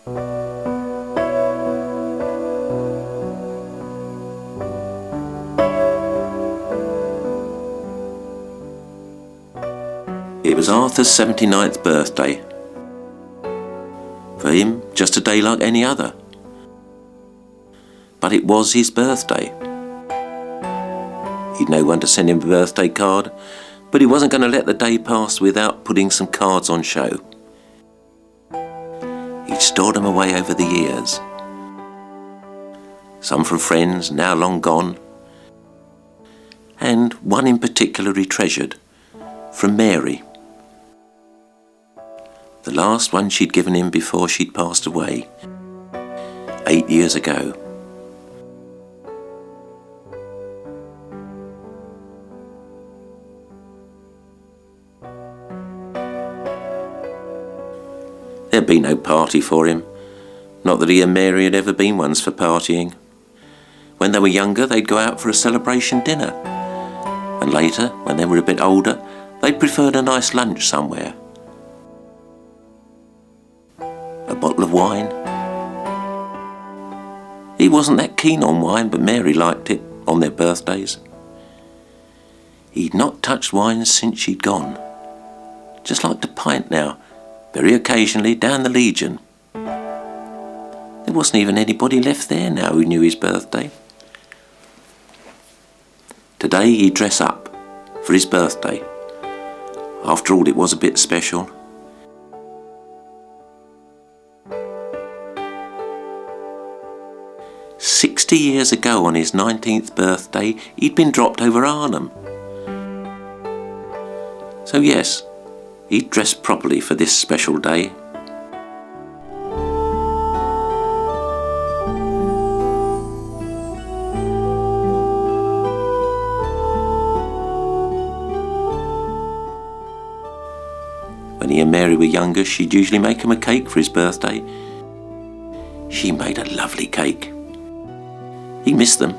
It was Arthur's 79th birthday. For him, just a day like any other. But it was his birthday. He'd no one to send him a birthday card, but he wasn't going to let the day pass without putting some cards on show. He'd stored them away over the years. Some from friends now long gone, and one in particular he treasured, from Mary. The last one she'd given him before she'd passed away, 8 years ago. There'd be no party for him, not that he and Mary had ever been ones for partying. When they were younger, they'd go out for a celebration dinner, and later, when they were a bit older, they preferred a nice lunch somewhere. A bottle of wine. He wasn't that keen on wine, but Mary liked it on their birthdays. He'd not touched wine since she'd gone. Just liked a pint now, very occasionally down the Legion. There wasn't even anybody left there now who knew his birthday. Today he'd dress up for his birthday. After all, it was a bit special. "60 years ago on his 19th birthday, he'd been dropped over Arnhem. So yes, he'd dressed properly for this special day. When he and Mary were younger, she'd usually make him a cake for his birthday. She made a lovely cake. He missed them.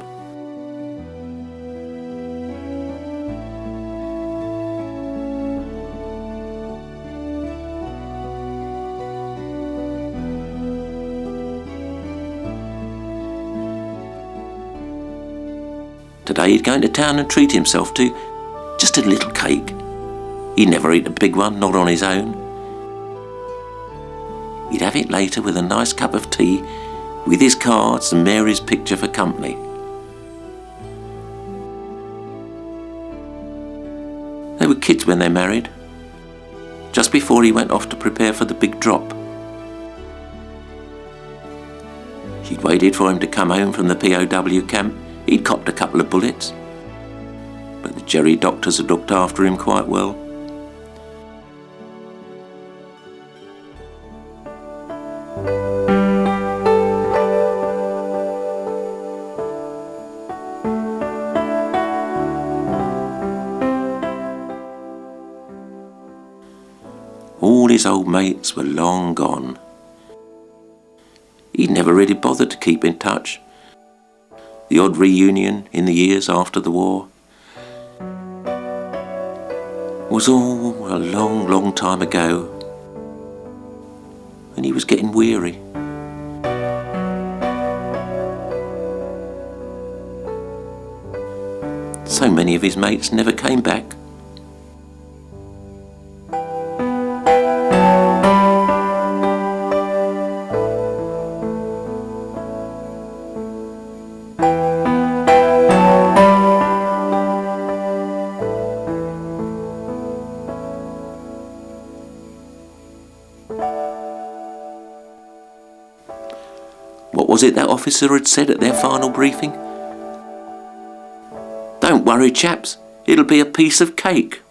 Today he'd go into town and treat himself to just a little cake. He'd never eat a big one, not on his own. He'd have it later with a nice cup of tea, with his cards and Mary's picture for company. They were kids when they married, just before he went off to prepare for the big drop. She'd waited for him to come home from the POW camp. He'd copped a couple of bullets, but the Jerry doctors had looked after him quite well. All his old mates were long gone. He'd never really bothered to keep in touch. The odd reunion in the years after the war was all a long, long time ago, and he was getting weary. So many of his mates never came back. What was it that officer had said at their final briefing? "Don't worry, chaps, it'll be a piece of cake."